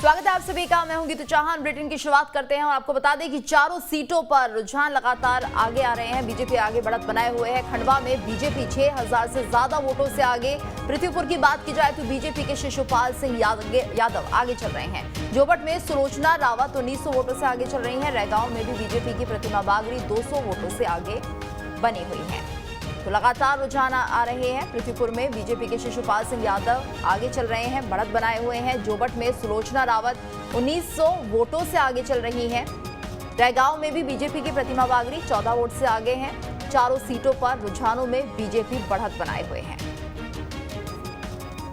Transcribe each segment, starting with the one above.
स्वागत है आप सभी का। मैं हूं गीतू चौहान। बुलेटिन की शुरुआत करते हैं और आपको बता दें कि चारों सीटों पर रुझान लगातार आगे आ रहे हैं। बीजेपी आगे बढ़त बनाए हुए है। खंडवा में बीजेपी 6000 से ज्यादा वोटों से आगे। पृथ्वीपुर की बात की जाए तो बीजेपी के शिशुपाल सिंह यादव आगे चल रहे हैं। जोबट में सुलोचना रावत 1900 वोटों से आगे चल रही है। रैगांव में भी बीजेपी की प्रतिमा बागरी 200 वोटों से आगे बनी हुई है। तो लगातार रुझान आ रहे हैं। पृथ्वीपुर में बीजेपी के शिशुपाल सिंह यादव आगे चल रहे हैं, बढ़त बनाए हुए हैं। जोबट में सुलोचना रावत 1900 वोटों से आगे चल रही हैं। रैगांव में भी बीजेपी की प्रतिमा बागरी 14 वोट से आगे हैं। चारों सीटों पर रुझानों में बीजेपी बढ़त बनाए हुए हैं।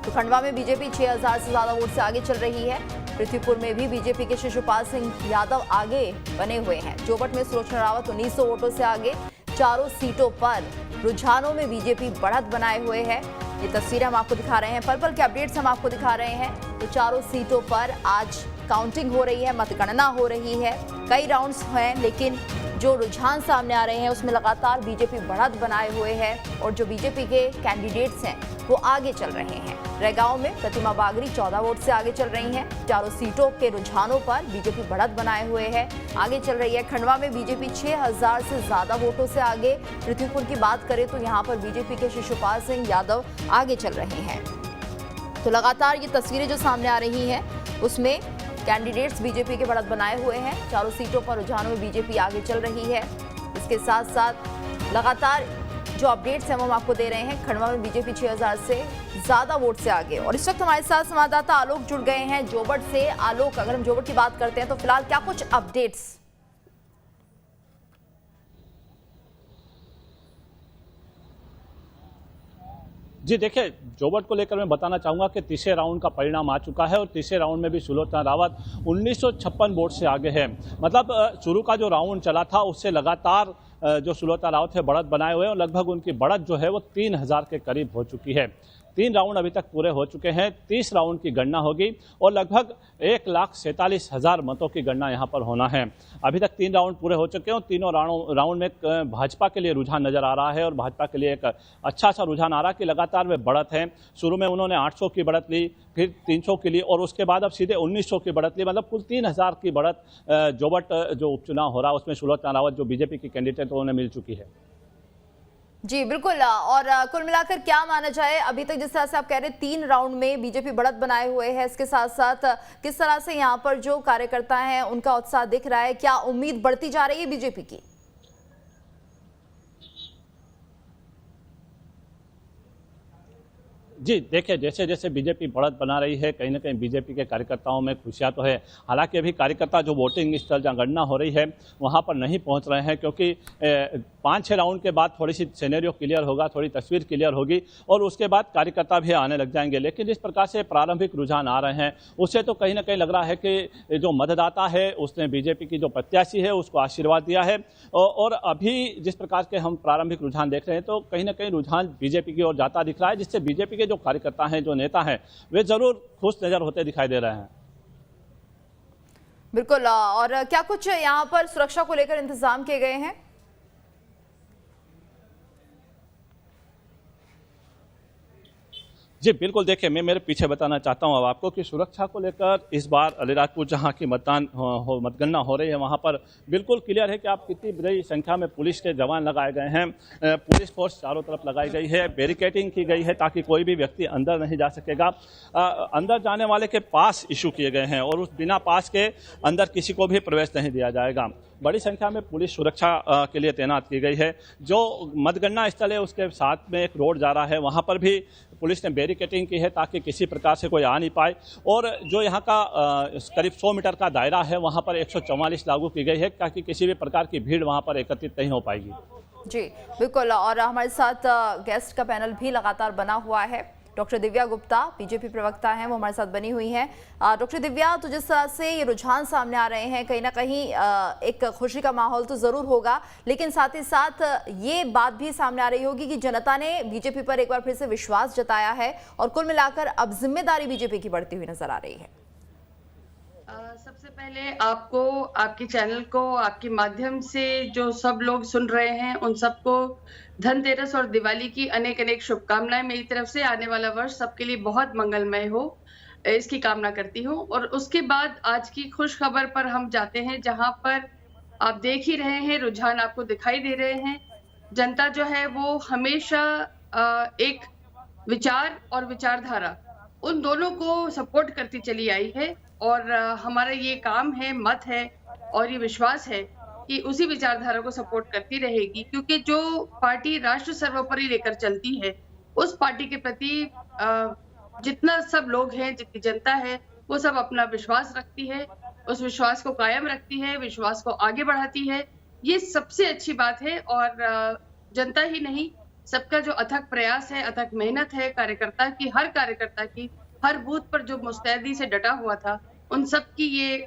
तो खंडवा में बीजेपी 6000 से ज्यादा वोट से आगे चल रही है। पृथ्वीपुर में भी बीजेपी के शिशुपाल सिंह यादव आगे बने हुए हैं। जोबट में सुलोचना रावत 1900 वोटों से आगे। चारों सीटों पर रुझानों में बीजेपी बढ़त बनाए हुए है। ये तस्वीरें हम आपको दिखा रहे हैं, पल पल के अपडेट्स हम आपको दिखा रहे हैं। तो चारों सीटों पर आज काउंटिंग हो रही है, मतगणना हो रही है। कई राउंड्स हैं, लेकिन जो रुझान सामने आ रहे हैं उसमें लगातार बीजेपी बढ़त बनाए हुए है और जो बीजेपी के कैंडिडेट्स हैं वो आगे चल रहे हैं। रैगांव में प्रतिमा बागरी 14 वोट से आगे चल रही हैं। चारों सीटों के रुझानों पर बीजेपी बढ़त बनाए हुए है, आगे चल रही है। खंडवा में बीजेपी 6000 से ज्यादा वोटों से आगे। पृथ्वीपुर की बात करें तो यहाँ पर बीजेपी के शिशुपाल सिंह यादव आगे चल रहे हैं। तो लगातार ये तस्वीरें जो सामने आ रही हैं उसमें कैंडिडेट्स बीजेपी के बढ़त बनाए हुए हैं। चारों सीटों पर रुझानों में बीजेपी आगे चल रही है। इसके साथ साथ लगातार जो अपडेट्स हैं वो हम आपको दे रहे हैं। खंडवा में बीजेपी 6000 से ज्यादा वोट से आगे। और इस वक्त हमारे साथ संवाददाता आलोक जुड़ गए हैं जोबट से। आलोक, अगर हम जोबट की बात करते हैं तो फिलहाल क्या कुछ अपडेट्स? जी देखिए, जोबट को लेकर मैं बताना चाहूँगा कि तीसरे राउंड का परिणाम आ चुका है और तीसरे राउंड में भी सुलोचना रावत 1956 वोट से आगे है। मतलब शुरू का जो राउंड चला था उससे लगातार जो सुलोचना रावत है बढ़त बनाए हुए हैं और लगभग उनकी बढ़त जो है वो 3000 के करीब हो चुकी है। 3 राउंड अभी तक पूरे हो चुके हैं। 30 राउंड की गणना होगी और लगभग 1,47,000 मतों की गणना यहाँ पर होना है। अभी तक 3 राउंड पूरे हो चुके हैं और तीनों राउंड में भाजपा के लिए रुझान नजर आ रहा है और भाजपा के लिए एक अच्छा सा रुझान आ रहा है कि लगातार वे बढ़त है। शुरू में उन्होंने 800 की बढ़त ली, फिर 300 की ली और उसके बाद अब सीधे 1900 की बढ़त ली। मतलब कुल 3000 की बढ़त जोबट जो उपचुनाव हो रहा है उसमें सुलोचना रावत जो बीजेपी की कैंडिडेट है उन्हें मिल चुकी है। जी बिल्कुल। और कुल मिलाकर क्या माना जाए, अभी तक जिस तरह से आप कह रहे हैं 3 राउंड में बीजेपी बढ़त बनाए हुए है, इसके साथ साथ किस तरह से यहाँ पर जो कार्यकर्ता हैं उनका उत्साह दिख रहा है? क्या उम्मीद बढ़ती जा रही है बीजेपी की? जी देखिए, जैसे जैसे बीजेपी बढ़त बना रही है कहीं ना कहीं बीजेपी के कार्यकर्ताओं में खुशियां तो है। हालांकि अभी कार्यकर्ता जो वोटिंग स्थल जहाँ गणना हो रही है वहां पर नहीं पहुंच रहे हैं क्योंकि 5-6 राउंड के बाद थोड़ी सी सिनेरियो क्लियर होगा, थोड़ी तस्वीर क्लियर होगी और उसके बाद कार्यकर्ता भी आने लग जाएंगे। लेकिन जिस प्रकार से प्रारंभिक रुझान आ रहे हैं उससे तो कहीं ना कहीं लग रहा है कि जो मतदाता है उसने बीजेपी की जो प्रत्याशी है उसको आशीर्वाद दिया है। और अभी जिस प्रकार के हम प्रारंभिक रुझान देख रहे हैं तो कहीं ना कहीं रुझान बीजेपी की ओर जाता दिख रहा है, जिससे बीजेपी के जो कार्यकर्ता हैं, जो नेता हैं, वे जरूर खुश नजर होते दिखाई दे रहे हैं। बिल्कुल। और क्या कुछ यहाँ पर सुरक्षा को लेकर इंतजाम किए गए हैं? जी बिल्कुल, देखिए मैं मेरे पीछे बताना चाहता हूं अब आपको कि सुरक्षा को लेकर इस बार अलीराजपुर जहां की मतगणना हो रही है वहां पर बिल्कुल क्लियर है कि आप कितनी बड़ी संख्या में पुलिस के जवान लगाए गए हैं। पुलिस फोर्स चारों तरफ लगाई गई है, बैरिकेडिंग की गई है ताकि कोई भी व्यक्ति अंदर नहीं जा सकेगा। अंदर जाने वाले के पास इशू किए गए हैं और उस बिना पास के अंदर किसी को भी प्रवेश नहीं दिया जाएगा। बड़ी संख्या में पुलिस सुरक्षा के लिए तैनात की गई है। जो मतगणना स्थल है उसके साथ में एक रोड जा रहा है, वहां पर भी पुलिस ने बैरिकेडिंग की है ताकि किसी प्रकार से कोई आ नहीं पाए। और जो यहाँ का करीब 100 मीटर का दायरा है वहाँ पर 144 लागू की गई है ताकि किसी भी प्रकार की भीड़ वहाँ पर एकत्रित नहीं हो पाएगी। जी बिल्कुल। और हमारे साथ गेस्ट का पैनल भी लगातार बना हुआ है। डॉक्टर दिव्या गुप्ता बीजेपी प्रवक्ता हैं, वो हमारे साथ बनी हुई हैं। डॉक्टर दिव्या, तो जिस तरह से ये रुझान सामने आ रहे हैं कहीं ना कहीं एक खुशी का माहौल तो जरूर होगा, लेकिन साथ ही साथ ये बात भी सामने आ रही होगी कि जनता ने बीजेपी पर एक बार फिर से विश्वास जताया है और कुल मिलाकर अब जिम्मेदारी बीजेपी की बढ़ती हुई नजर आ रही है। सबसे पहले आपको, आपके चैनल को, आपके माध्यम से जो सब लोग सुन रहे हैं उन सबको धनतेरस और दिवाली की अनेक अनेक शुभकामनाएं मेरी तरफ से। आने वाला वर्ष सबके लिए बहुत मंगलमय हो। इसकी कामना करती हूँ। और उसके बाद आज की खुश खबर पर हम जाते हैं, जहां पर आप देख ही रहे हैं, रुझान आपको दिखाई दे रहे हैं। जनता जो है वो हमेशा एक विचार और विचारधारा, उन दोनों को सपोर्ट करती चली आई है। और हमारा ये काम है, मत है और ये विश्वास है कि उसी विचारधारा को सपोर्ट करती रहेगी, क्योंकि जो पार्टी राष्ट्र सर्वोपरि लेकर चलती है, उस पार्टी के प्रति जितना सब लोग हैं, जितनी जनता है, वो सब अपना विश्वास रखती है, उस विश्वास को कायम रखती है, विश्वास को आगे बढ़ाती है। ये सबसे अच्छी बात है। और जनता ही नहीं, सबका जो अथक प्रयास है, अथक मेहनत है, हर कार्यकर्ता की हर बूथ पर जो मुस्तैदी से डटा हुआ था, उन सब की ये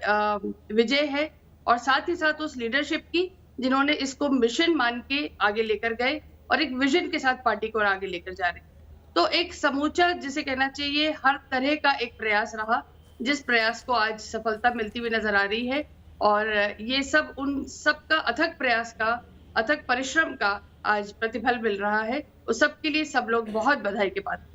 विजय है। और साथ ही साथ उस लीडरशिप की, जिन्होंने इसको मिशन मान के आगे लेकर गए और एक विजन के साथ पार्टी को आगे लेकर जा रहे हैं। तो एक समूचा, जिसे कहना चाहिए, हर तरह का एक प्रयास रहा, जिस प्रयास को आज सफलता मिलती हुई नजर आ रही है। और ये सब उन सब का अथक प्रयास का, अथक परिश्रम का आज प्रतिफल मिल रहा है। उस सब के लिए सब लोग बहुत बधाई के पात्र।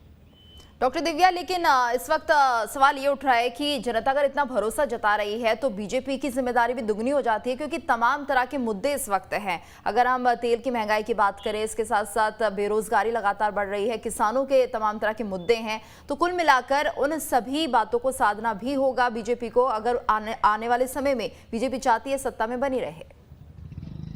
डॉक्टर दिव्या, लेकिन इस वक्त सवाल ये उठ रहा है कि जनता अगर इतना भरोसा जता रही है तो बीजेपी की जिम्मेदारी भी दुगनी हो जाती है, क्योंकि तमाम तरह के मुद्दे इस वक्त हैं। अगर हम तेल की महंगाई की बात करें, इसके साथ साथ बेरोजगारी लगातार बढ़ रही है, किसानों के तमाम तरह के मुद्दे हैं, तो कुल मिलाकर उन सभी बातों को साधना भी होगा बीजेपी को, अगर आने वाले समय में बीजेपी चाहती है सत्ता में बनी रहे।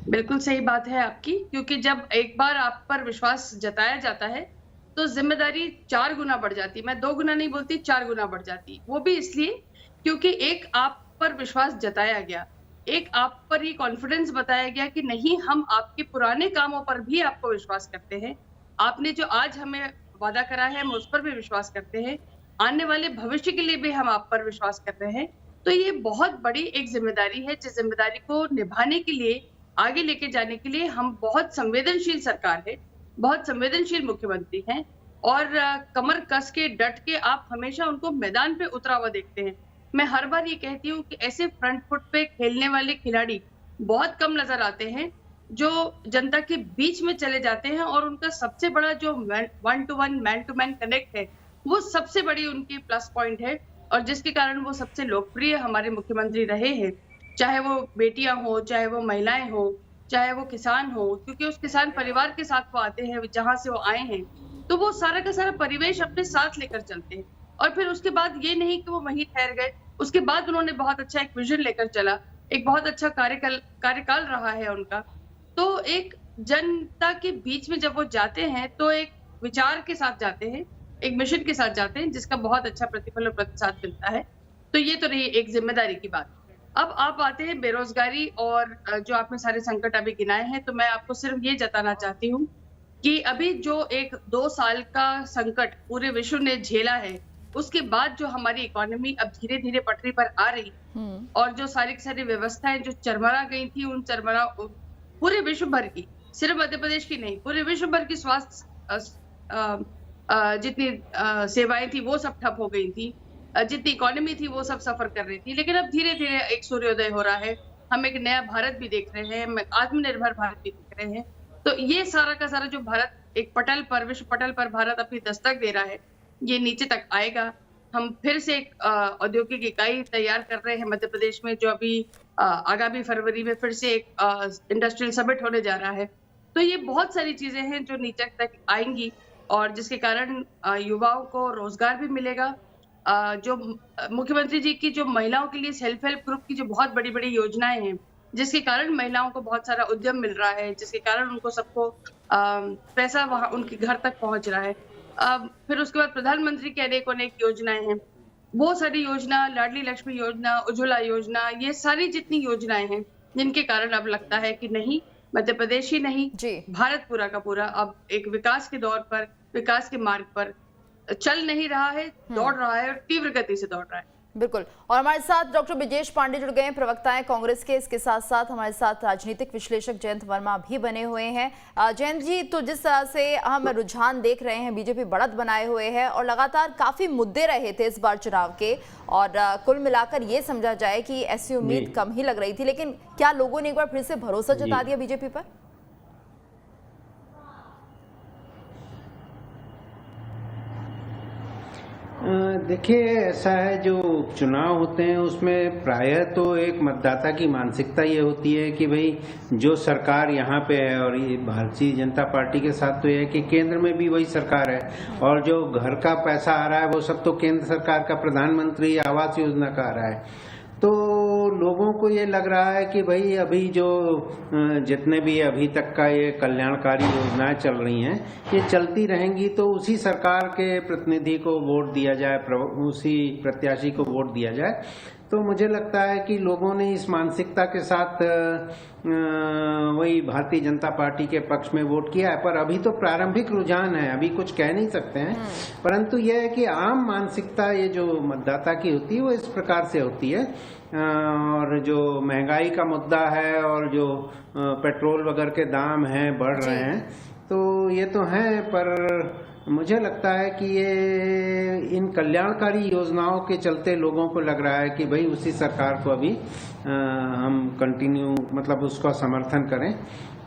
बिल्कुल सही बात है आपकी, क्योंकि जब एक बार आप पर विश्वास जताया जाता है तो जिम्मेदारी 4 गुना बढ़ जाती। मैं 2 गुना नहीं बोलती, 4 गुना बढ़ जाती। वो भी इसलिए क्योंकि एक आप पर विश्वास जताया गया, एक आप पर ये कॉन्फिडेंस बताया गया कि नहीं, हम आपके पुराने कामों पर भी आपको विश्वास करते हैं, आपने जो आज हमें वादा करा है हम उस पर भी विश्वास करते हैं, आने वाले भविष्य के लिए भी हम आप पर विश्वास कर रहे हैं। तो ये बहुत बड़ी एक जिम्मेदारी है, जिस जिम्मेदारी को निभाने के लिए, आगे लेके जाने के लिए हम बहुत संवेदनशील सरकार है, बहुत संवेदनशील मुख्यमंत्री हैं। और कमर कस के, डट के आप हमेशा उनको मैदान पे उतरा हुआ देखते हैं। मैं हर बार ये कहती हूँ कि ऐसे फ्रंट फुट पे खेलने वाले खिलाड़ी बहुत कम नजर आते हैं, जो जनता के बीच में चले जाते हैं और उनका सबसे बड़ा जो 1-to-1 man to man connect है, वो सबसे बड़ी उनकी प्लस पॉइंट है, और जिसके कारण वो सबसे लोकप्रिय हमारे मुख्यमंत्री रहे हैं। चाहे वो बेटियां हो, चाहे वो महिलाएं हो, चाहे वो किसान हो, क्योंकि उस किसान परिवार के साथ वो आते हैं, जहां से वो आए हैं, तो वो सारा का सारा परिवेश अपने साथ लेकर चलते हैं। और फिर उसके बाद ये नहीं कि वो वहीं ठहर गए, उसके बाद उन्होंने बहुत अच्छा एक विजन लेकर चला, एक बहुत अच्छा कार्यकाल रहा है उनका। तो एक जनता के बीच में जब वो जाते हैं तो एक विचार के साथ जाते हैं, एक मिशन के साथ जाते हैं, जिसका बहुत अच्छा प्रतिफल और प्रतिसाद मिलता है। तो ये तो रही एक जिम्मेदारी की बात। अब आप आते हैं बेरोजगारी और जो आपने सारे संकट अभी गिनाए हैं, तो मैं आपको सिर्फ ये जताना चाहती हूँ कि अभी जो एक 2 साल का संकट पूरे विश्व ने झेला है, उसके बाद जो हमारी इकोनॉमी अब धीरे धीरे पटरी पर आ रही, और जो सारी की सारी व्यवस्थाएं जो चरमरा गई थी, उन चरमरा पूरे विश्व भर की, सिर्फ मध्य प्रदेश की नहीं, पूरे विश्व भर की स्वास्थ्य जितनी सेवाएं थी वो सब ठप हो गई थी, जितनी इकोनॉमी थी वो सब सफर कर रही थी। लेकिन अब धीरे धीरे एक सूर्योदय हो रहा है, हम एक नया भारत भी देख रहे हैं, आत्मनिर्भर भारत भी देख रहे हैं। तो ये सारा का सारा जो भारत एक पटल पर, विश्व पटल पर भारत अपनी दस्तक दे रहा है, ये नीचे तक आएगा। हम फिर से एक औद्योगिक इकाई तैयार कर रहे हैं मध्य प्रदेश में, जो अभी आगामी फरवरी में फिर से एक इंडस्ट्रियल समिट होने जा रहा है। तो ये बहुत सारी चीजें हैं जो नीचे तक आएंगी, और जिसके कारण युवाओं को रोजगार भी मिलेगा। जो मुख्यमंत्री जी की जो महिलाओं के लिए सेल्फ हेल्प ग्रुप की जो बहुत बड़ी बड़ी योजनाएं हैं, जिसके कारण महिलाओं को बहुत सारा उद्यम मिल रहा है, जिसके कारण उनको सबको पैसा वहां उनके घर तक पहुंच रहा है। फिर उसके बाद प्रधानमंत्री की अनेक योजनाएं हैं, वो सारी योजना, लाडली लक्ष्मी योजना, उज्ज्वला योजना, ये सारी जितनी योजनाएं हैं, जिनके कारण अब लगता है कि नहीं, मध्य प्रदेश ही नहीं, भारत पूरा का पूरा अब एक विकास के दौर पर, विकास के मार्ग पर चल नहीं रहा है, दौड़ रहा है, और तीव्र गति से दौड़ रहा है। बिल्कुल। और हमारे साथ डॉक्टर ब्रिजेश पांडे जुड़ गए हैं, प्रवक्ता हैं कांग्रेस के। इसके साथ साथ हमारे साथ राजनीतिक विश्लेषक जयंत वर्मा भी बने हुए हैं। जयंत जी, तो जिस तरह से हम रुझान देख रहे हैं, बीजेपी बढ़त बनाए हुए है और लगातार काफी मुद्दे रहे थे इस बार चुनाव के, और कुल मिलाकर ये समझा जाए कि ऐसी उम्मीद कम ही लग रही थी, लेकिन क्या लोगों ने एक बार फिर से भरोसा जता दिया बीजेपी पर? देखिए, ऐसा है, जो चुनाव होते हैं उसमें प्रायः तो एक मतदाता की मानसिकता ये होती है कि भाई जो सरकार यहाँ पे है, और ये भारतीय जनता पार्टी के साथ तो ये है कि केंद्र में भी वही सरकार है, और जो घर का पैसा आ रहा है वो सब तो केंद्र सरकार का प्रधानमंत्री आवास योजना का आ रहा है। तो लोगों को ये लग रहा है कि भाई अभी जो जितने भी अभी तक का ये कल्याणकारी योजनाएं चल रही हैं, ये चलती रहेंगी तो उसी सरकार के प्रतिनिधि को वोट दिया जाए, उसी प्रत्याशी को वोट दिया जाए। तो मुझे लगता है कि लोगों ने इस मानसिकता के साथ वही भारतीय जनता पार्टी के पक्ष में वोट किया है। पर अभी तो प्रारंभिक रुझान है, अभी कुछ कह नहीं सकते हैं, परंतु यह है कि आम मानसिकता ये जो मतदाता की होती है वो इस प्रकार से होती है। और जो महंगाई का मुद्दा है और जो पेट्रोल वगैरह के दाम हैं बढ़ रहे हैं, तो ये तो हैं, पर मुझे लगता है कि ये इन कल्याणकारी योजनाओं के चलते लोगों को लग रहा है कि भाई उसी सरकार को अभी हम कंटिन्यू, मतलब उसका समर्थन करें।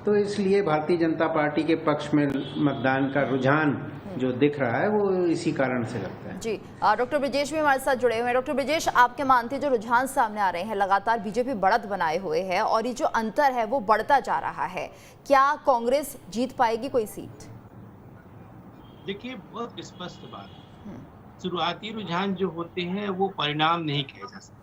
तो इसलिए भारतीय जनता पार्टी के पक्ष में मतदान का रुझान जो दिख रहा है वो इसी कारण से लगता है। जी, डॉक्टर ब्रिजेश भी हमारे साथ जुड़े हुए हैं। डॉक्टर ब्रिजेश, आपके मानते जो रुझान सामने आ रहे हैं, लगातार बीजेपी बढ़त बनाए हुए है और ये जो अंतर है वो बढ़ता जा रहा है, क्या कांग्रेस जीत पाएगी कोई सीट? देखिए, बहुत स्पष्ट बात है, शुरुआती रुझान जो होते हैं वो परिणाम नहीं कहे जा सकते।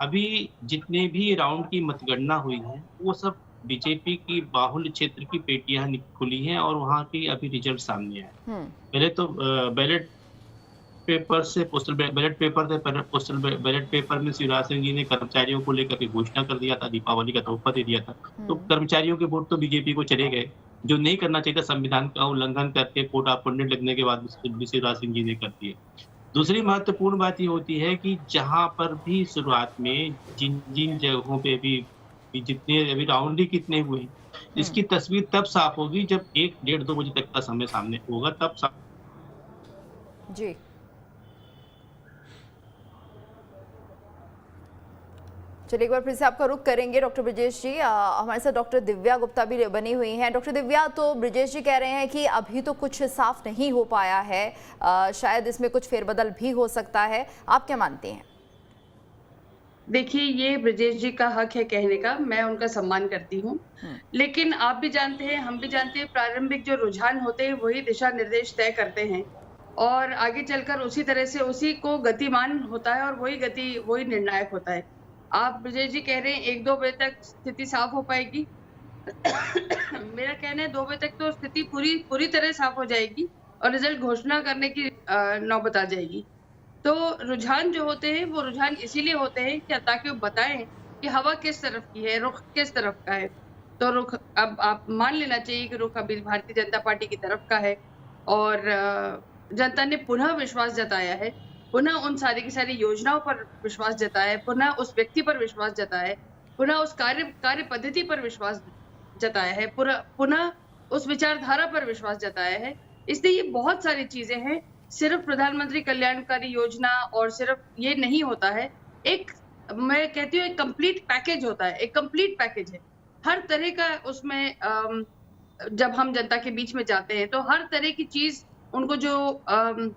अभी जितने भी राउंड की मतगणना हुई है वो सब बीजेपी की बाहुल्य क्षेत्र की पेटियां खुली हैं और वहां के अभी रिजल्ट सामने आए। पहले तो बैलेट पेपर से पोस्टल बैलेट पेपर थे, पोस्टल बैलेट पेपर में शिवराज सिंह जी ने कर्मचारियों को लेकर के घोषणा कर दिया था, दीपावली का तोहफा दे दिया था। तो कर्मचारियों के वोट तो बीजेपी को चले गए, जो नहीं करना चाहिए था, संविधान का उल्लंघन करके कोर्ट अपॉइंटेड लगने के बाद शिवराज सिंह जी ने कर दिए। दूसरी महत्वपूर्ण बात ये होती है कि जहां पर भी शुरुआत में जिन जिन जगहों पे भी जितने अभी राउंड ही कितने हुए, इसकी तस्वीर तब साफ होगी जब 1, 1.5, 2 बजे तक का समय सामने होगा, तब साफ। जी, चलिए एक बार फिर से आपका रुख करेंगे डॉक्टर ब्रिजेश जी। हमारे साथ डॉक्टर दिव्या गुप्ता भी बनी हुई हैं। डॉक्टर दिव्या, तो ब्रिजेश जी कह रहे हैं कि अभी तो कुछ साफ नहीं हो पाया है, शायद इसमें कुछ फेरबदल भी हो सकता है, आप क्या मानते हैं? देखिए, ये ब्रिजेश जी का हक है कहने का, मैं उनका सम्मान करती हूँ, लेकिन आप भी जानते हैं, हम भी जानते हैं, प्रारंभिक जो रुझान होते हैं वही दिशा निर्देश तय करते हैं और आगे चलकर उसी तरह से उसी को गतिमान होता है और वही निर्णायक होता है। आप ब्रिजेश जी कह रहे हैं 1-2 बजे तक स्थिति साफ हो पाएगी। मेरा कहना है 2 बजे तक तो स्थिति पूरी तरह साफ हो जाएगी और रिजल्ट घोषणा करने की नौबत आ जाएगी। तो रुझान जो होते हैं वो रुझान इसीलिए होते हैं कि ताकि वो बताएं कि हवा किस तरफ की है, रुख किस तरफ का है। तो रुख अब आप मान लेना चाहिए कि रुख अभी भारतीय जनता पार्टी की तरफ का है और जनता ने पुनः विश्वास जताया है, पुनः उन सारी की सारी योजनाओं पर विश्वास जताया है, पुनः उस व्यक्ति पर विश्वास जताया है, पुनः उस कार्य पद्धति पर विश्वास जताया है, पुनः उस विचारधारा पर विश्वास जताया है। इसलिए ये बहुत सारी चीजें हैं, सिर्फ प्रधानमंत्री कल्याणकारी योजना और सिर्फ ये नहीं होता है, मैं कहती हूँ एक कंप्लीट पैकेज होता है, एक कंप्लीट पैकेज है। हर तरह का उसमें जब हम जनता के बीच में जाते हैं तो हर तरह की चीज उनको जो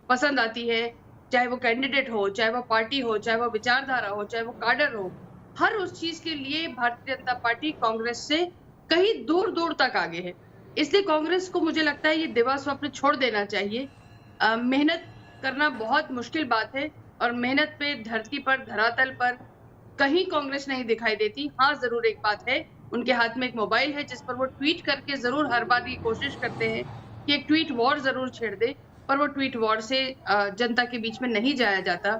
पसंद आती है, चाहे वो कैंडिडेट हो, चाहे वो पार्टी हो, चाहे वो विचारधारा हो, चाहे वो काडर हो, हर उस चीज के लिए भारतीय जनता पार्टी कांग्रेस से कहीं दूर दूर तक आगे है। इसलिए कांग्रेस को मुझे लगता है ये दिवा स्वप्न छोड़ देना चाहिए। मेहनत करना बहुत मुश्किल बात है और मेहनत पे धरती पर, धरातल पर कहीं कांग्रेस नहीं दिखाई देती। हाँ, जरूर एक बात है, उनके हाथ में एक मोबाइल है जिस पर वो ट्वीट करके जरूर हर बार ये कोशिश करते हैं कि एक ट्वीट वॉर जरूर छेड़ दे, पर वो ट्वीट वॉर से जनता के बीच में नहीं जाया जाता।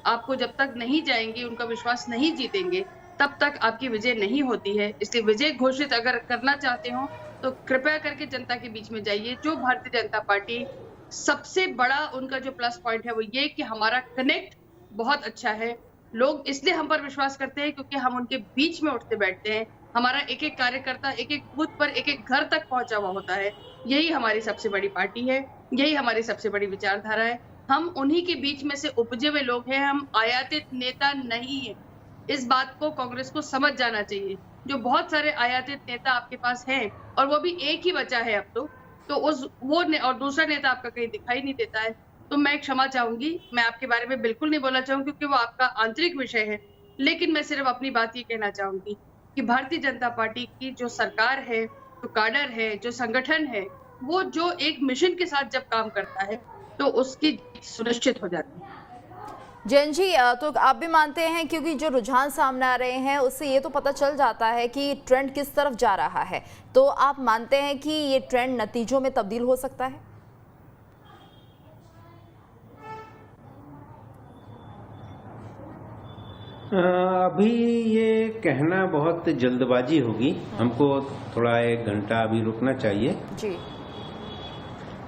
आपको जब तक नहीं जाएंगे, उनका विश्वास नहीं जीतेंगे, तब तक आपकी विजय नहीं होती है। इसलिए विजय घोषित अगर करना चाहते हो तो कृपया करके जनता के बीच में जाइए। जो भारतीय जनता पार्टी सबसे बड़ा उनका जो प्लस पॉइंट है वो ये कि हमारा कनेक्ट बहुत अच्छा है। लोग इसलिए हम पर विश्वास करते हैं क्योंकि हम उनके बीच में उठते बैठते हैं। हमारा एक एक कार्यकर्ता एक एक बूथ पर, एक एक घर तक पहुंचा हुआ होता है। यही हमारी सबसे बड़ी पार्टी है, यही हमारी सबसे बड़ी विचारधारा है। हम उन्हीं के बीच में से उपजे हुए लोग हैं, हम आयातित नेता नहीं है। इस बात को कांग्रेस को समझ जाना चाहिए। जो बहुत सारे आयातित नेता आपके पास हैं और वो भी एक ही बचा है अब तो और दूसरा नेता आपका कहीं दिखाई नहीं देता है। तो मैं क्षमा चाहूंगी। मैं आपके बारे में बिल्कुल नहीं बोलना चाहूंगी क्योंकि वो आपका आंतरिक विषय है। लेकिन मैं सिर्फ अपनी बात ये कहना चाहूंगी कि भारतीय जनता पार्टी की जो सरकार है, जो काडर है, जो संगठन है, वो जो एक मिशन के साथ जब काम करता है तो उसकी जीत सुनिश्चित हो जाती है। जैन जी, तो आप भी मानते हैं, क्योंकि जो रुझान सामने आ रहे हैं उससे ये तो पता चल जाता है कि ट्रेंड किस तरफ जा रहा है, तो आप मानते हैं कि ये ट्रेंड नतीजों में तब्दील हो सकता है? अभी ये कहना बहुत जल्दबाजी होगी। हमको थोड़ा 1 घंटा अभी रुकना चाहिए जी।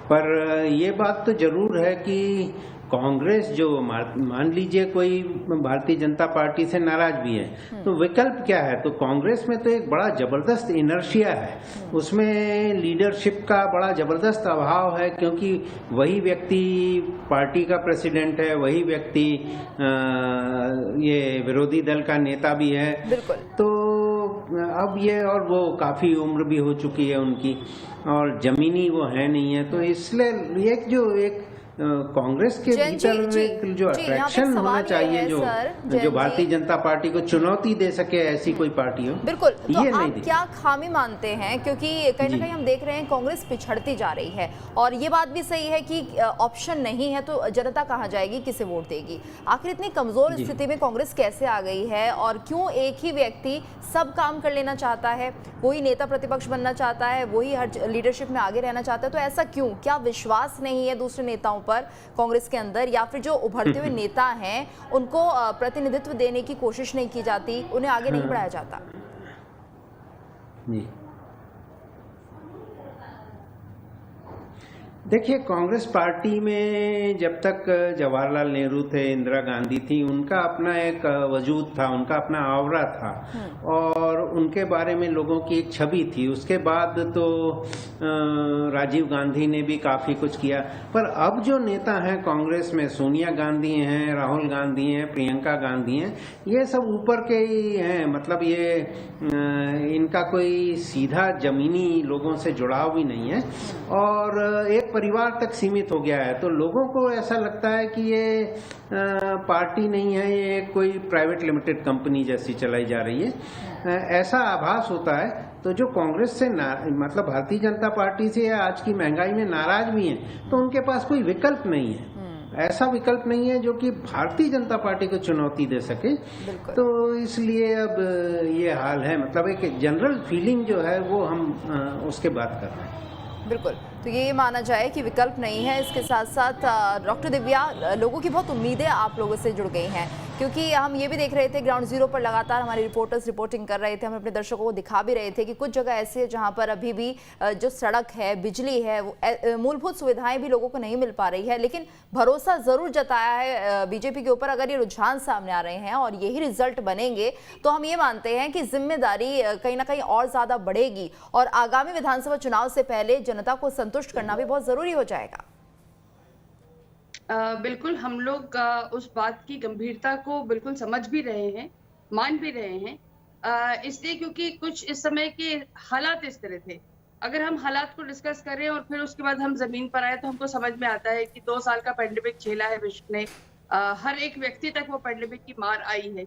पर ये बात तो जरूर है कि कांग्रेस जो मान लीजिए कोई भारतीय जनता पार्टी से नाराज भी है तो विकल्प क्या है? तो कांग्रेस में तो एक बड़ा जबरदस्त इनर्शिया है, उसमें लीडरशिप का बड़ा जबरदस्त अभाव है, क्योंकि वही व्यक्ति पार्टी का प्रेसिडेंट है, वही व्यक्ति ये विरोधी दल का नेता भी है। बिल्कुल। तो अब ये, और वो काफी उम्र भी हो चुकी है उनकी, और जमीनी वो है नहीं है, तो इसलिए एक जो एक कांग्रेस के भीतर एक जो अट्रैक्शन होना चाहिए, जो भारतीय जनता पार्टी को चुनौती दे सके, ऐसी कोई पार्टी हो। बिल्कुल। तो ये आप क्या खामी मानते हैं, क्योंकि कहीं ना कहीं हम देख रहे हैं कांग्रेस पिछड़ती जा रही है, और ये बात भी सही है कि ऑप्शन नहीं है तो जनता कहाँ जाएगी, किसे वोट देगी? आखिर इतनी कमजोर स्थिति में कांग्रेस कैसे आ गई है, और क्यों एक ही व्यक्ति सब काम कर लेना चाहता है, वही नेता प्रतिपक्ष बनना चाहता है, वही हर लीडरशिप में आगे रहना चाहता है? तो ऐसा क्यों? क्या विश्वास नहीं है दूसरे नेताओं पर कांग्रेस के अंदर, या फिर जो उभरते हुए नेता हैं उनको प्रतिनिधित्व देने की कोशिश नहीं की जाती, उन्हें आगे नहीं बढ़ाया जाता? जी देखिए, कांग्रेस पार्टी में जब तक जवाहरलाल नेहरू थे, इंदिरा गांधी थी, उनका अपना एक वजूद था, उनका अपना आवरा था, और उनके बारे में लोगों की एक छवि थी। उसके बाद तो राजीव गांधी ने भी काफी कुछ किया, पर अब जो नेता हैं कांग्रेस में, सोनिया गांधी हैं, राहुल गांधी हैं, प्रियंका गांधी हैं, ये सब ऊपर के ही हैं। मतलब ये इनका कोई सीधा जमीनी लोगों से जुड़ाव भी नहीं है, और एक परिवार तक सीमित हो गया है। तो लोगों को ऐसा लगता है कि ये पार्टी नहीं है, ये कोई प्राइवेट लिमिटेड कंपनी जैसी चलाई जा रही है, ऐसा आभास होता है। तो जो कांग्रेस से मतलब भारतीय जनता पार्टी से आज की महंगाई में नाराज भी हैं, तो उनके पास कोई विकल्प नहीं है, ऐसा विकल्प नहीं है जो कि भारतीय जनता पार्टी को चुनौती दे सके। तो इसलिए अब ये हाल है। मतलब एक जनरल फीलिंग जो है वो हम उसके बात कर रहे हैं। बिल्कुल। तो ये माना जाए कि विकल्प नहीं है। इसके साथ साथ डॉक्टर दिव्या, लोगों की बहुत उम्मीदें आप लोगों से जुड़ गई हैं, क्योंकि हम ये भी देख रहे थे ग्राउंड जीरो पर लगातार हमारे रिपोर्टर्स रिपोर्टिंग कर रहे थे, हम अपने दर्शकों को दिखा भी रहे थे कि कुछ जगह ऐसी है जहां पर अभी भी जो सड़क है, बिजली है, मूलभूत सुविधाएं भी लोगों को नहीं मिल पा रही है। लेकिन भरोसा जरूर जताया है बीजेपी के ऊपर। अगर ये रुझान सामने आ रहे हैं और यही रिजल्ट बनेंगे तो हम ये मानते हैं कि जिम्मेदारी कहीं ना कहीं और ज्यादा बढ़ेगी, और आगामी विधानसभा चुनाव से पहले जनता को संतुष्ट करना भी बहुत जरूरी हो जाएगा। बिल्कुल, हम लोग उस बात की गंभीरता को बिल्कुल समझ भी रहे हैं, मान भी रहे हैं, इसलिए क्योंकि कुछ इस समय के हालात इस तरह थे। अगर हम हालात को डिस्कस करें और फिर उसके बाद हम जमीन पर आए तो हमको समझ में आता है कि 2 साल का पेंडेमिक झेला है विश्व ने, हर एक व्यक्ति तक वो पेंडेमिक की मार आई है।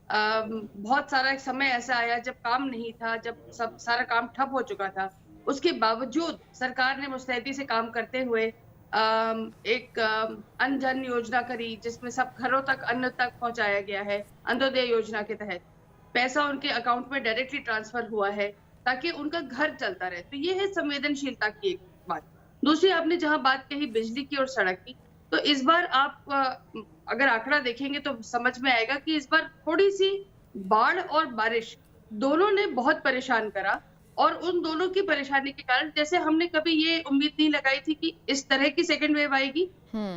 बहुत सारा एक समय ऐसा आया जब काम नहीं था, जब सब सारा काम ठप हो चुका था, उसके बावजूद सरकार ने मुस्तैदी से काम करते हुए एक अन्न धन योजना करी, जिसमें सब घरों तक अन्न तक पहुंचाया गया है। अंत्योदय योजना के तहत पैसा उनके अकाउंट में डायरेक्टली ट्रांसफर हुआ है ताकि उनका घर चलता रहे। तो ये है संवेदनशीलता की एक बात। दूसरी, आपने जहां बात कही बिजली की और सड़क की, तो इस बार आप अगर आंकड़ा देखेंगे तो समझ में आएगा कि इस बार थोड़ी सी बाढ़ और बारिश दोनों ने बहुत परेशान करा, और उन दोनों की परेशानी के कारण, जैसे हमने कभी ये उम्मीद नहीं लगाई थी कि इस तरह की सेकंड वेव आएगी,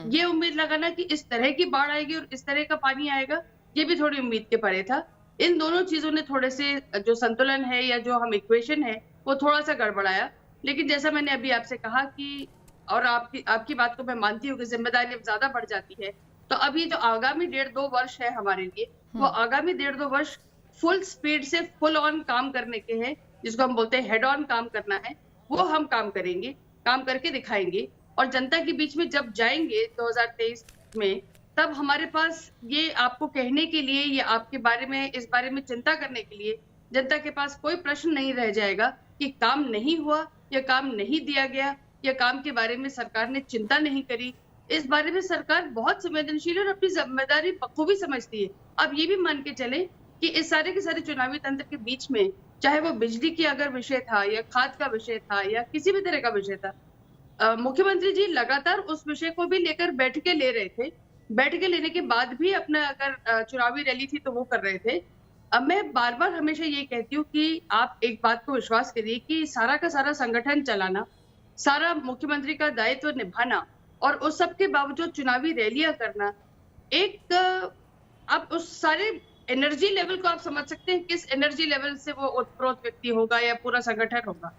ये उम्मीद लगाना कि इस तरह की बाढ़ आएगी और इस तरह का पानी आएगा, ये भी थोड़ी उम्मीद के परे था। इन दोनों चीजों ने थोड़े से जो संतुलन है या जो हम इक्वेशन है वो थोड़ा सा गड़बड़ाया। लेकिन जैसा मैंने अभी आपसे कहा कि, और आपकी बात को मैं मानती हूँ कि जिम्मेदारी अब ज्यादा बढ़ जाती है, तो अब ये जो आगामी 1.5-2 वर्ष है हमारे लिए, वो आगामी 1.5-2 वर्ष फुल स्पीड से फुल ऑन काम करने के हैं, जिसको हम बोलते हैं हेड ऑन काम करना है। वो हम काम करेंगे, काम करके दिखाएंगे। और जनता के बीच में जब जाएंगे 2023 में, तब हमारे पास ये आपको कहने के लिए, ये आपके बारे में, इस बारे में चिंता करने के लिए जनता के पास कोई प्रश्न नहीं रह जाएगा कि काम नहीं हुआ या काम नहीं दिया गया या काम के बारे में सरकार ने चिंता नहीं करी। इस बारे में सरकार बहुत संवेदनशील और अपनी जिम्मेदारी बखूबी समझती है। आप ये भी मान के चले कि इस सारे के सारे चुनावी तंत्र के बीच में, चाहे वो बिजली की अगर विषय था या खाद का विषय था या किसी भी तरह का विषय था, मुख्यमंत्री जी लगातार उस विषय को भी लेकर बैठ के ले रहे थे। बैठ के लेने के बाद भी अपना अगर चुनावी रैली थी तो वो कर रहे थे। अब मैं बार बार हमेशा ये कहती हूँ कि आप एक बात को विश्वास करिए कि सारा का सारा संगठन चलाना, सारा मुख्यमंत्री का दायित्व निभाना और उस सब के बावजूद चुनावी रैलियां करना, एक आप उस सारे एनर्जी लेवल को आप समझ सकते हैं किस एनर्जी लेवल से वो ओतप्रोत व्यक्ति होगा या पूरा संगठन होगा।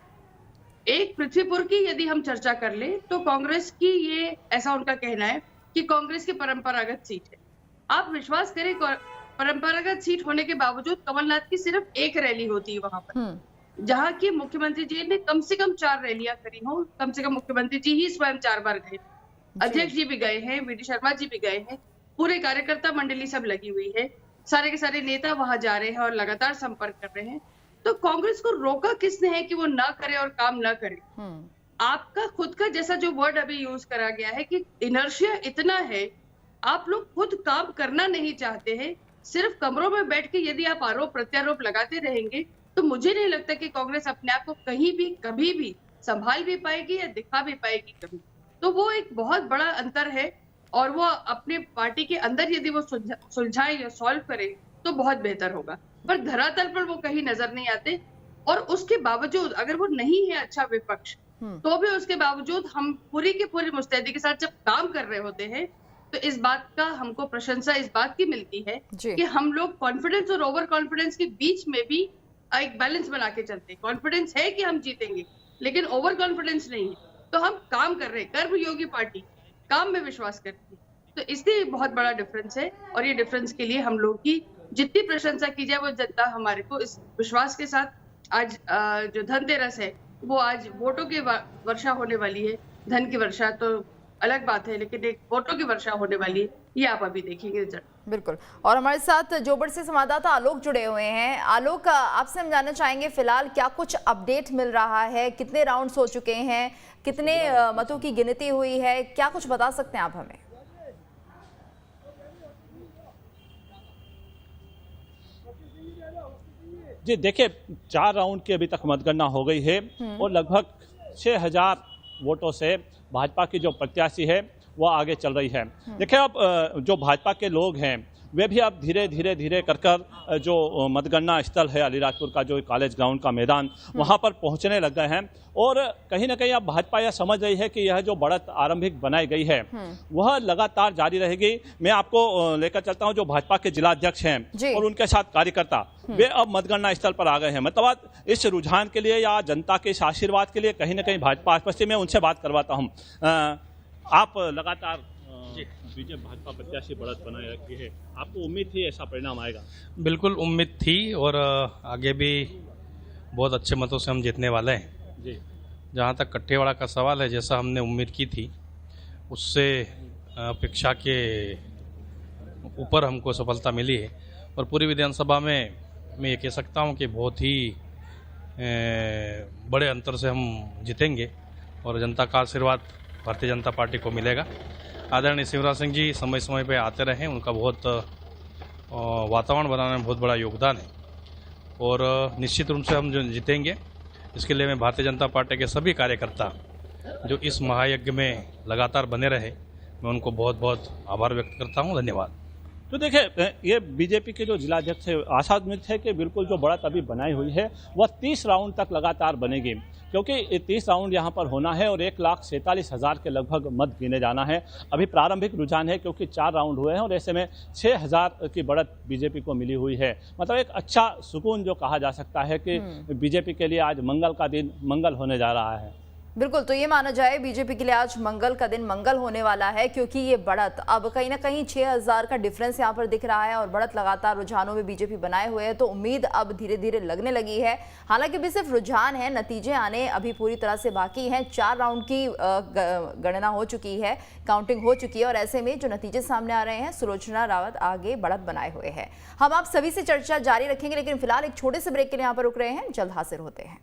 एक पृथ्वीपुर की यदि हम चर्चा कर ले तो कांग्रेस की, ये ऐसा उनका कहना है कि कांग्रेस की परंपरागत सीट है। आप विश्वास करें, परंपरागत सीट होने के बावजूद कमलनाथ की सिर्फ एक रैली होती है वहां पर, जहां की मुख्यमंत्री जी ने कम से कम 4 रैलियां करी हो। कम से कम मुख्यमंत्री जी ही स्वयं 4 बार गए, अध्यक्ष जी भी गए हैं, वीडी शर्मा जी भी गए हैं, पूरे कार्यकर्ता मंडली सब लगी हुई है, सारे के सारे नेता वहां जा रहे हैं और लगातार संपर्क कर रहे हैं। तो कांग्रेस को रोका किसने है कि वो ना करे और काम ना करे? आपका खुद का, जैसा जो वर्ड अभी यूज करा गया है कि इनर्शिया इतना है, आप लोग खुद काम करना नहीं चाहते हैं, सिर्फ कमरों में बैठ के यदि आप आरोप प्रत्यारोप लगाते रहेंगे तो मुझे नहीं लगता कि कांग्रेस अपने आप को कहीं भी कभी भी संभाल भी पाएगी या दिखा भी पाएगी कभी। तो वो एक बहुत बड़ा अंतर है और वो अपने पार्टी के अंदर यदि वो सुलझाए या सॉल्व करे तो बहुत बेहतर होगा, पर धरातल पर वो कहीं नजर नहीं आते। और उसके बावजूद अगर वो नहीं है अच्छा विपक्ष, तो भी उसके बावजूद हम पूरी की पूरी मुस्तैदी के साथ जब काम कर रहे होते हैं तो इस बात का हमको प्रशंसा इस बात की मिलती है कि हम लोग कॉन्फिडेंस और ओवर कॉन्फिडेंस के बीच में भी एक बैलेंस बना के चलते हैं। कॉन्फिडेंस है कि हम जीतेंगे, लेकिन ओवर कॉन्फिडेंस नहीं है, तो हम काम कर रहे हैं। कर्मयोगी पार्टी काम में विश्वास करती है, तो इसलिए बहुत बड़ा डिफरेंस है। और ये डिफरेंस के लिए हम लोग की जितनी प्रशंसा की जाए वो जनता हमारे को इस विश्वास के साथ आज जो धनतेरस है वो आज वोटों की वर्षा होने वाली है। धन की वर्षा तो अलग बात है, लेकिन एक वोटों की वर्षा होने वाली है, ये आप अभी देखेंगे रिजल्ट। बिल्कुल। और हमारे साथ जोबड़ से संवाददाता आलोक जुड़े हुए हैं। आलोक, आपसे हम जानना चाहेंगे फिलहाल क्या कुछ अपडेट मिल रहा है, कितने राउंड्स हो चुके हैं, कितने मतों की गिनती हुई है, क्या कुछ बता सकते हैं आप हमें? जी देखिए, 4 राउंड की अभी तक मतगणना हो गई है और लगभग 6000 वोटों से भाजपा की जो प्रत्याशी है वो आगे चल रही है। देखिए, अब जो भाजपा के लोग हैं वे भी अब धीरे धीरे कर जो मतगणना स्थल है अलीराजपुर का, जो कॉलेज ग्राउंड का मैदान, वहां पर पहुंचने लग गए हैं। और कहीं ना कहीं अब भाजपा यह समझ रही है कि यह जो बढ़त आरंभिक बनाई गई है वह लगातार जारी रहेगी। मैं आपको लेकर चलता हूं जो भाजपा के जिला अध्यक्ष हैं और उनके साथ कार्यकर्ता, वे अब मतगणना स्थल पर आ गए हैं। मतलब इस रुझान के लिए या जनता के इस आशीर्वाद के लिए कहीं ना कहीं भाजपा आसपास, मैं उनसे बात करवाता हूँ। आप लगातार बीजेपी भाजपा प्रत्याशी बढ़त बनाए रखी है, आपको उम्मीद थी ऐसा परिणाम आएगा? बिल्कुल उम्मीद थी और आगे भी बहुत अच्छे मतों से हम जीतने वाले हैं जी। जहाँ तक कट्टेवाड़ा का सवाल है, जैसा हमने उम्मीद की थी उससे अपेक्षा के ऊपर हमको सफलता मिली है। और पूरी विधानसभा में मैं ये कह सकता हूँ कि बहुत ही बड़े अंतर से हम जीतेंगे और जनता का आशीर्वाद भारतीय जनता पार्टी को मिलेगा। आदरणीय शिवराज सिंह जी समय समय पे आते रहे, उनका बहुत वातावरण बनाने में बहुत बड़ा योगदान है और निश्चित रूप से हम जो जीतेंगे इसके लिए मैं भारतीय जनता पार्टी के सभी कार्यकर्ता जो इस महायज्ञ में लगातार बने रहे, मैं उनको बहुत बहुत आभार व्यक्त करता हूँ। धन्यवाद। तो देखिए, ये बीजेपी के जो जिलाध्यक्ष है आशान्वित है कि बिल्कुल जो बढ़त अभी बनाई हुई है वह 30 राउंड तक लगातार बनेगी, क्योंकि 30 राउंड यहाँ पर होना है और 1,47,000 के लगभग मत गिने जाना है। अभी प्रारंभिक रुझान है क्योंकि 4 राउंड हुए हैं और ऐसे में 6,000 की बढ़त बीजेपी को मिली हुई है। मतलब एक अच्छा सुकून जो कहा जा सकता है कि बीजेपी के लिए आज मंगल का दिन मंगल होने जा रहा है। बिल्कुल, तो ये माना जाए बीजेपी के लिए आज मंगल का दिन मंगल होने वाला है, क्योंकि ये बढ़त अब कहीं ना कहीं 6000 का डिफरेंस यहाँ पर दिख रहा है और बढ़त लगातार रुझानों में बीजेपी बनाए हुए है, तो उम्मीद अब धीरे धीरे लगने लगी है। हालांकि अभी सिर्फ रुझान है, नतीजे आने अभी पूरी तरह से बाकी हैं। 4 राउंड की गणना हो चुकी है, काउंटिंग हो चुकी है और ऐसे में जो नतीजे सामने आ रहे हैं, सुलोचना रावत आगे बढ़त बनाए हुए हैं। हम आप सभी से चर्चा जारी रखेंगे, लेकिन फिलहाल एक छोटे से ब्रेक के लिए यहाँ पर रुक रहे हैं, जल्द हाजिर होते हैं।